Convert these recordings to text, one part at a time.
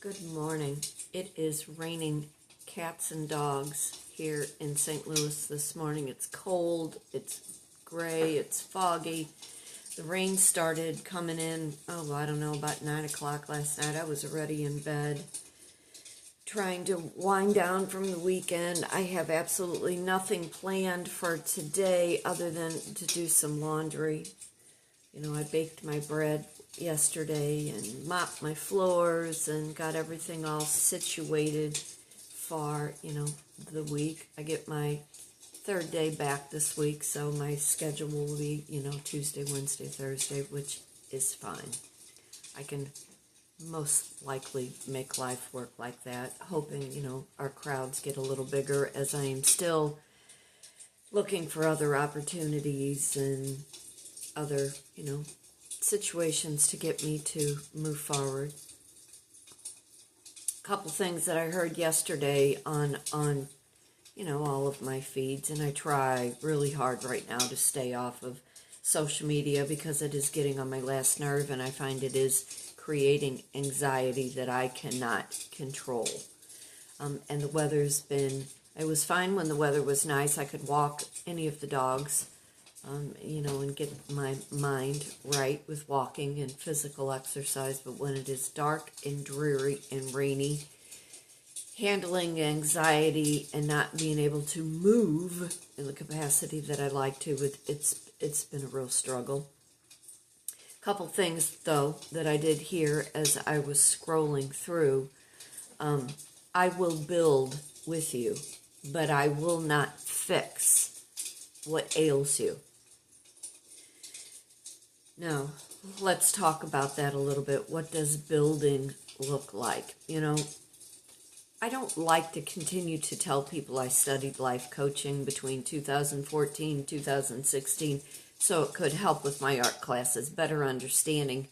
Good morning. It is raining cats and dogs here in St. Louis this morning. It's cold, it's gray, it's foggy. The rain started coming in, I don't know, about 9 o'clock last night. I was already in bed trying to wind down from the weekend. I have absolutely nothing planned for today other than to do some laundry. I baked my bread yesterday and mopped my floors and got everything all situated for, the week. I get my third day back this week, so my schedule will be, Tuesday, Wednesday, Thursday, which is fine. I can most likely make life work like that, hoping, our crowds get a little bigger as I am still looking for other opportunities and other, situations to get me to move forward. A couple things that I heard yesterday on all of my feeds, and I try really hard right now to stay off of social media because it is getting on my last nerve, and I find it is creating anxiety that I cannot control. And the weather's been, it was fine when the weather was nice. I could walk any of the dogs, and get my mind right with walking and physical exercise. But when it is dark and dreary and rainy, handling anxiety and not being able to move in the capacity that I like to, it's been a real struggle. A couple things, though, that I did hear as I was scrolling through. I will build with you, but I will not fix what ails you. Now, let's talk about that a little bit. What does building look like? I don't like to continue to tell people I studied life coaching between 2014 and 2016, so it could help with my art classes, better understanding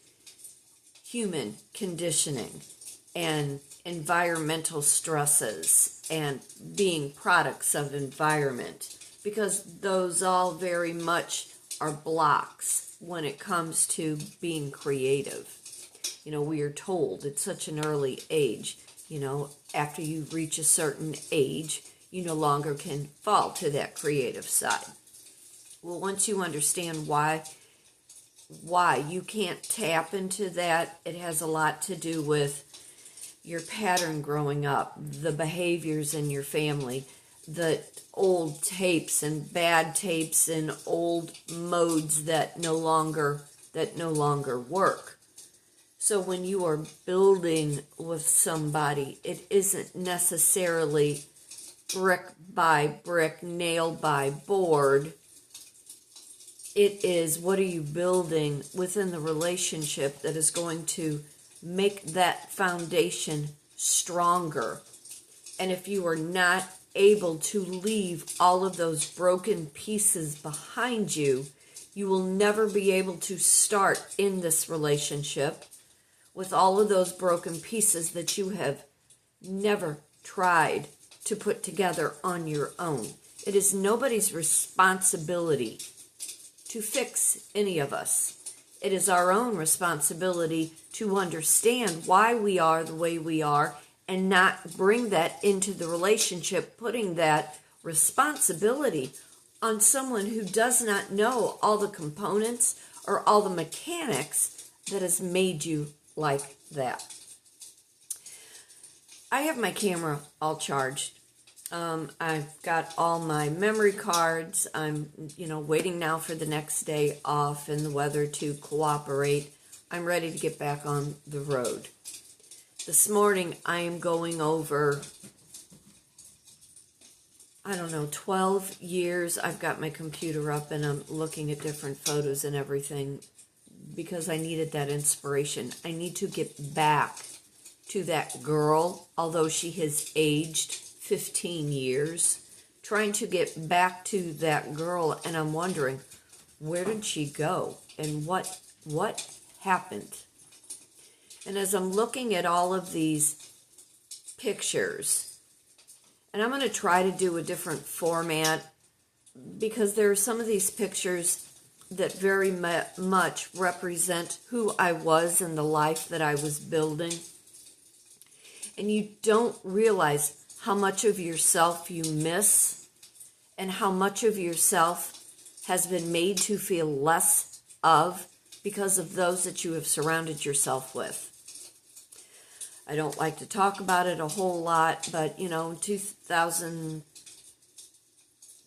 human conditioning and environmental stresses and being products of environment, because those all very much are blocks when it comes to being creative. We are told at such an early age, after you reach a certain age, you no longer can fall to that creative side. Well, once you understand why you can't tap into that, it has a lot to do with your pattern growing up, the behaviors in your family, the old tapes and bad tapes and old modes that no longer work. So when you are building with somebody, it isn't necessarily brick by brick, nail by board. It is, what are you building within the relationship that is going to make that foundation stronger? And if you are not able to leave all of those broken pieces behind you, you will never be able to start in this relationship with all of those broken pieces that you have never tried to put together on your own. It is nobody's responsibility to fix any of us. It is our own responsibility to understand why we are the way we are and not bring that into the relationship, putting that responsibility on someone who does not know all the components or all the mechanics that has made you like that. I have my camera all charged. I've got all my memory cards. I'm, waiting now for the next day off and the weather to cooperate. I'm ready to get back on the road. This morning, I am going over, 12 years. I've got my computer up and I'm looking at different photos and everything because I needed that inspiration. I need to get back to that girl, although she has aged 15 years, trying to get back to that girl, and I'm wondering, where did she go and what happened? And as I'm looking at all of these pictures, and I'm going to try to do a different format because there are some of these pictures that very much represent who I was and the life that I was building. and you don't realize how much of yourself you miss and how much of yourself has been made to feel less of because of those that you have surrounded yourself with. I don't like to talk about it a whole lot, but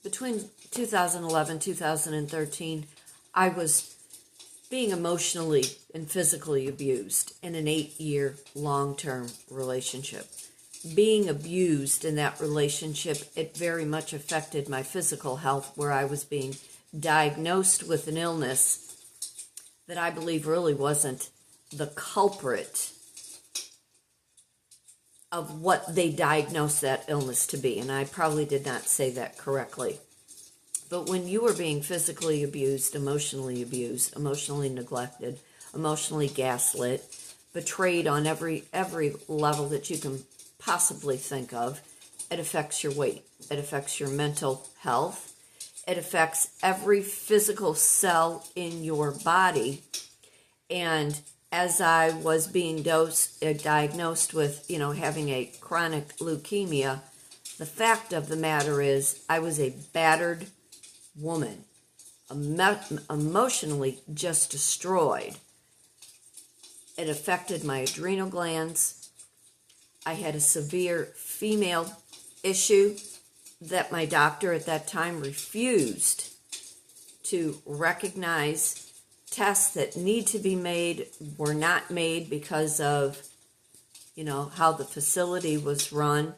between 2011 2013, I was being emotionally and physically abused in an 8-year long-term relationship. Being abused in that relationship, it very much affected my physical health, where I was being diagnosed with an illness that I believe really wasn't the culprit of what they diagnosed that illness to be. And I probably did not say that correctly. But when you are being physically abused, emotionally neglected, emotionally gaslit, betrayed on every level that you can possibly think of, it affects your weight. It affects your mental health. It affects every physical cell in your body. And as I was being diagnosed with, having a chronic leukemia, the fact of the matter is I was a battered woman, emotionally just destroyed. It affected my adrenal glands. I had a severe female issue that my doctor at that time refused to recognize. Tests that need to be made were not made because of, how the facility was run.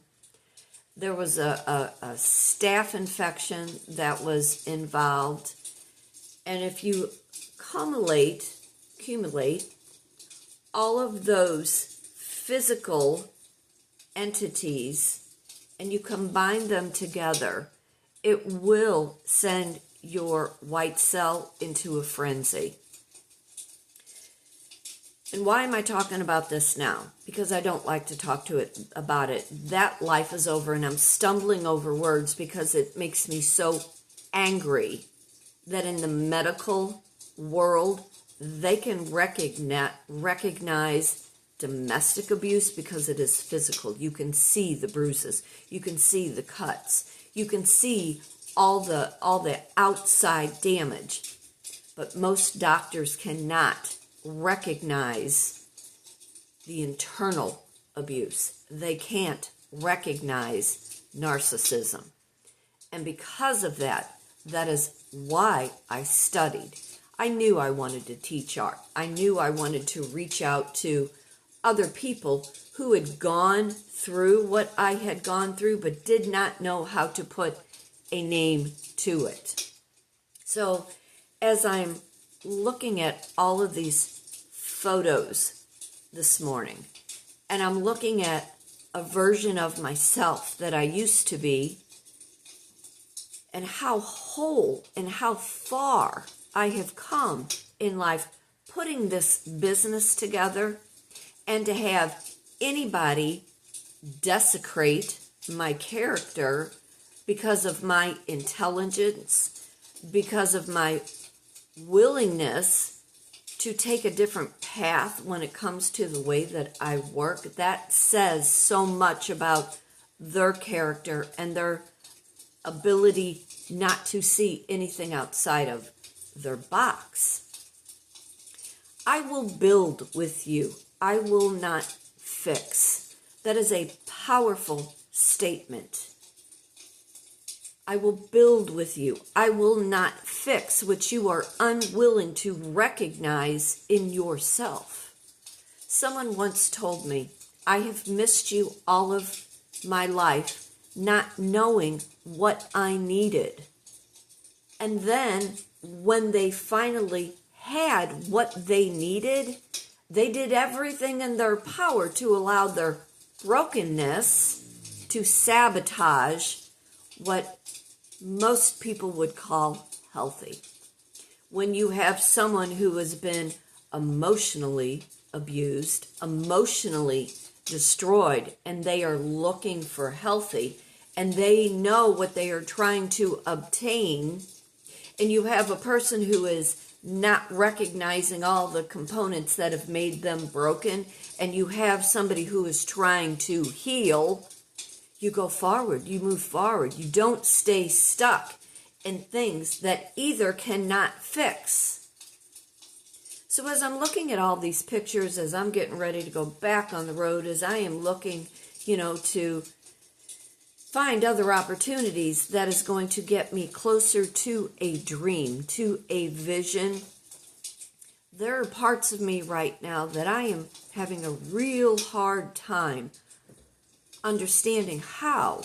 There was a staph infection that was involved. And if you accumulate all of those physical entities and you combine them together, it will send your white cell into a frenzy. And why am I talking about this now? Because I don't like to talk about it. That life is over, and I'm stumbling over words because it makes me so angry that in the medical world, they can recognize domestic abuse because it is physical. You can see the bruises. You can see the cuts. You can see all the outside damage. But most doctors cannot recognize the internal abuse. They can't recognize narcissism. And because of that, that is why I studied. I knew I wanted to teach art. I knew I wanted to reach out to other people who had gone through what I had gone through but did not know how to put a name to it. So as I'm looking at all of these photos this morning, and I'm looking at a version of myself that I used to be, and how whole and how far I have come in life putting this business together, and to have anybody desecrate my character because of my intelligence, because of my willingness to take a different path when it comes to the way that I work, that says so much about their character and their ability not to see anything outside of their box. I will build with you. I will not fix. That is a powerful statement. I will build with you. I will not fix what you are unwilling to recognize in yourself. Someone once told me, I have missed you all of my life, not knowing what I needed. And then when they finally had what they needed, they did everything in their power to allow their brokenness to sabotage what most people would call healthy. When you have someone who has been emotionally abused, emotionally destroyed, and they are looking for healthy, and they know what they are trying to obtain, and you have a person who is not recognizing all the components that have made them broken, and you have somebody who is trying to heal, you go forward, you move forward. You don't stay stuck in things that either cannot fix. So as I'm looking at all these pictures, as I'm getting ready to go back on the road, as I am looking, to find other opportunities that is going to get me closer to a dream, to a vision, there are parts of me right now that I am having a real hard time understanding how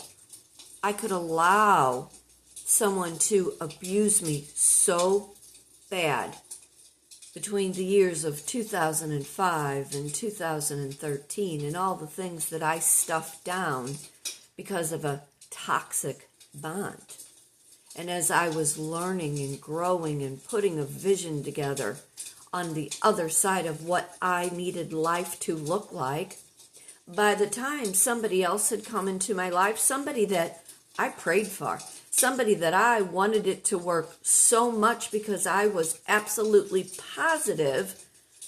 I could allow someone to abuse me so bad between the years of 2005 and 2013 and all the things that I stuffed down because of a toxic bond. And as I was learning and growing and putting a vision together on the other side of what I needed life to look like, by the time somebody else had come into my life, somebody that I prayed for, somebody that I wanted it to work so much because I was absolutely positive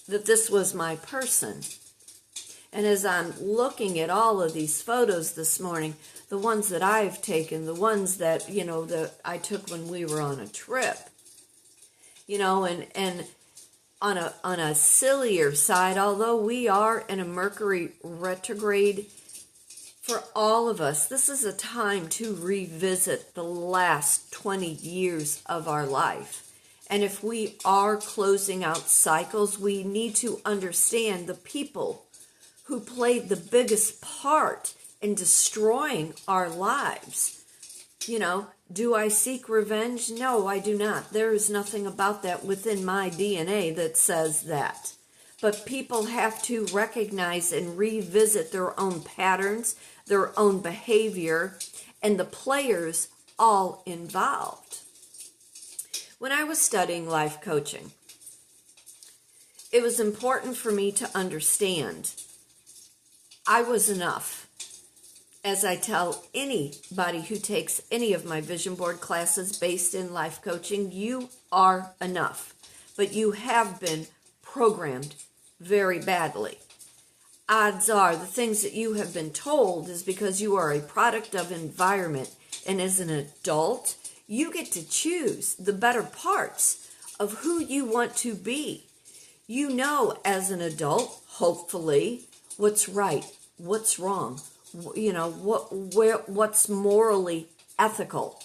that this was my person. And as I'm looking at all of these photos this morning, the ones that I've taken, the ones that, that I took when we were on a trip, and on a sillier side, although we are in a Mercury retrograde, for all of us, this is a time to revisit the last 20 years of our life. And if we are closing out cycles, we need to understand the people who played the biggest part in destroying our lives. Do I seek revenge? No, I do not. There is nothing about that within my DNA that says that. But people have to recognize and revisit their own patterns, their own behavior, and the players all involved. When I was studying life coaching, it was important for me to understand I was enough. As I tell anybody who takes any of my vision board classes based in life coaching, you are enough, but you have been programmed very badly. Odds are the things that you have been told is because you are a product of environment, and as an adult, you get to choose the better parts of who you want to be. As an adult, hopefully, what's right, what's wrong, what's morally ethical.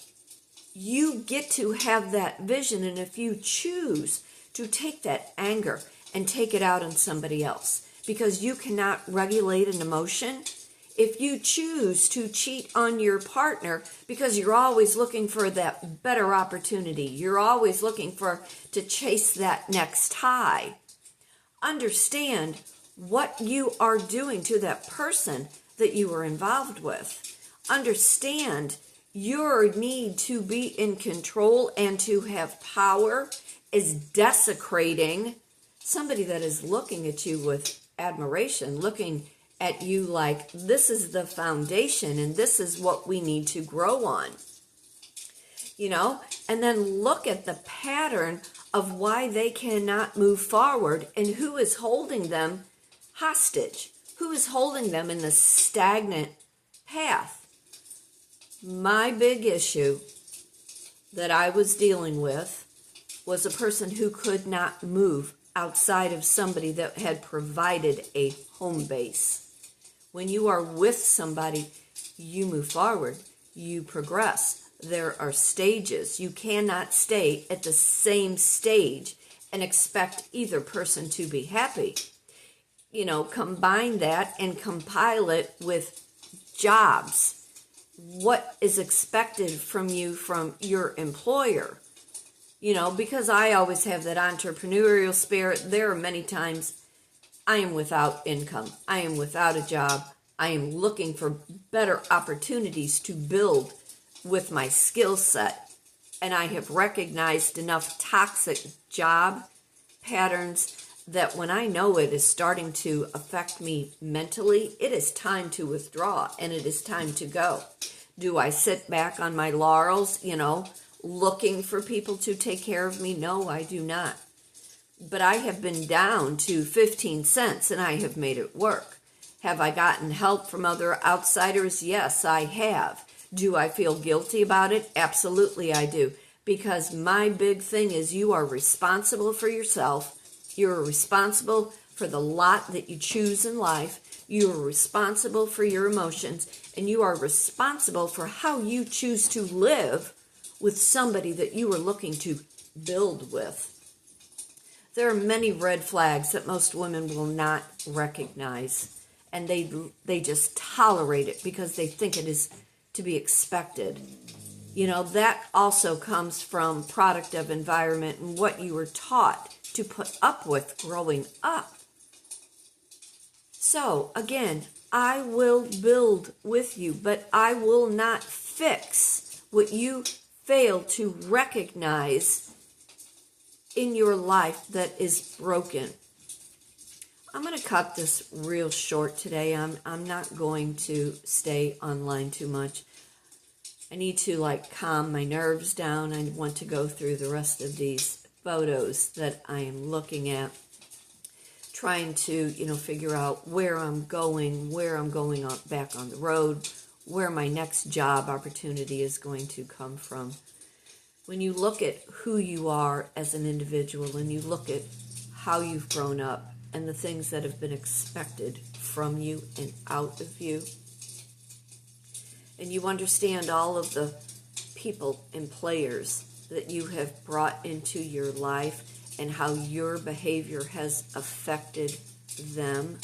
You get to have that vision, and if you choose to take that anger and take it out on somebody else, because you cannot regulate an emotion, if you choose to cheat on your partner because you're always looking for that better opportunity, you're always looking to chase that next high, understand what you are doing to that person that you were involved with. Understand your need to be in control and to have power is desecrating somebody that is looking at you with admiration, looking at you like this is the foundation and this is what we need to grow on. And then look at the pattern of why they cannot move forward and who is holding them hostage, who is holding them in the stagnant path. My big issue that I was dealing with was a person who could not move outside of somebody that had provided a home base. When you are with somebody, you move forward, you progress. There are stages. You cannot stay at the same stage and expect either person to be happy. Combine that and compile it with jobs. What is expected from you from your employer? Because I always have that entrepreneurial spirit, there are many times I am without income. I am without a job. I am looking for better opportunities to build with my skill set. And I have recognized enough toxic job patterns that when I know it is starting to affect me mentally, it is time to withdraw and it is time to go. Do I sit back on my laurels, looking for people to take care of me? No, I do not. but I have been down to 15 cents and I have made it work. Have I gotten help from other outsiders? Yes, I have. Do I feel guilty about it? Absolutely I do. Because my big thing is you are responsible for yourself. You're responsible for the lot that you choose in life. You are responsible for your emotions. And you are responsible for how you choose to live with somebody that you are looking to build with. There are many red flags that most women will not recognize. And they just tolerate it because they think it is to be expected. You know, that also comes from product of environment and what you were taught to put up with growing up. So, again, I will build with you, but I will not fix what you fail to recognize in your life that is broken. I'm going to cut this real short today. I'm not going to stay online too much. I need to calm my nerves down. I want to go through the rest of these photos that I am looking at, trying to, figure out where I'm going back on the road, where my next job opportunity is going to come from. When you look at who you are as an individual and you look at how you've grown up, and the things that have been expected from you and out of you. And you understand all of the people and players that you have brought into your life and how your behavior has affected them.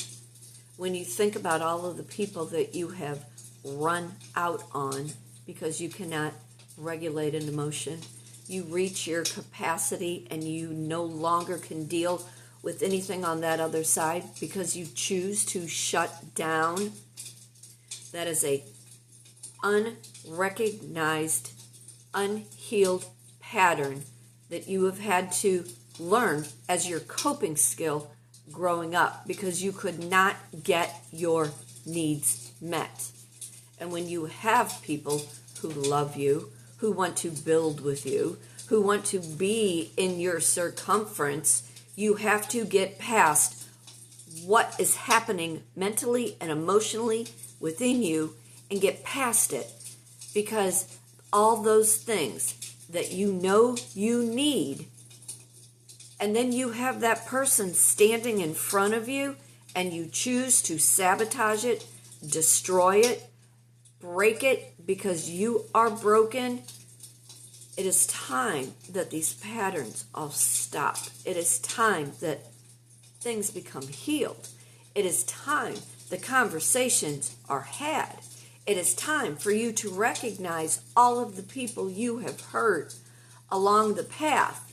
When you think about all of the people that you have run out on because you cannot regulate an emotion, you reach your capacity and you no longer can deal with anything on that other side because you choose to shut down. That is a unrecognized, unhealed pattern that you have had to learn as your coping skill growing up because you could not get your needs met. And when you have people who love you, who want to build with you, who want to be in your circumference, you have to get past what is happening mentally and emotionally within you and get past it. Because all those things that you know you need, and then you have that person standing in front of you and you choose to sabotage it, destroy it, break it because you are broken. It is time that these patterns all stop. It is time that things become healed. It is time the conversations are had. It is time for you to recognize all of the people you have hurt along the path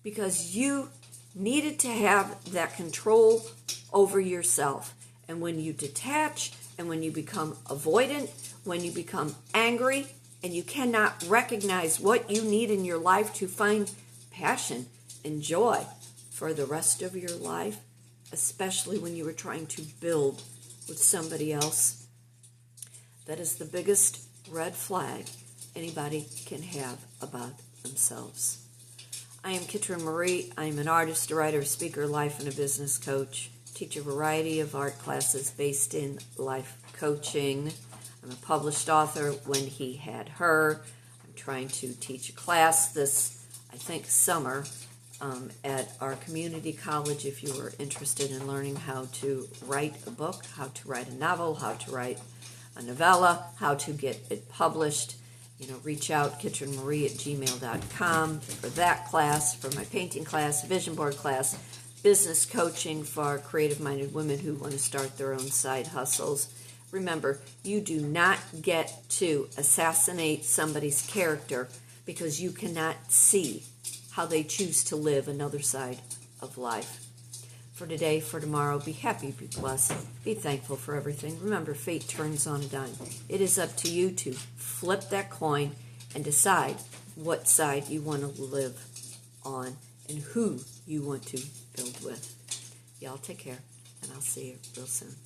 because you needed to have that control over yourself. And when you detach and when you become avoidant, when you become angry, and you cannot recognize what you need in your life to find passion and joy for the rest of your life, especially when you are trying to build with somebody else, that is the biggest red flag anybody can have about themselves. I am Kitryn Marie. I am an artist, a writer, a speaker, life and a business coach. Teach a variety of art classes based in life coaching. I'm a published author, When He Had Her. I'm trying to teach a class this, I think, summer at our community college if you are interested in learning how to write a book, how to write a novel, how to write a novella, how to get it published. Reach out, kitrynmarie@gmail.com for that class, for my painting class, vision board class, business coaching for creative-minded women who want to start their own side hustles. Remember, you do not get to assassinate somebody's character because you cannot see how they choose to live another side of life. For today, for tomorrow, be happy, be blessed, be thankful for everything. Remember, fate turns on a dime. It is up to you to flip that coin and decide what side you want to live on and who you want to build with. Y'all take care, and I'll see you real soon.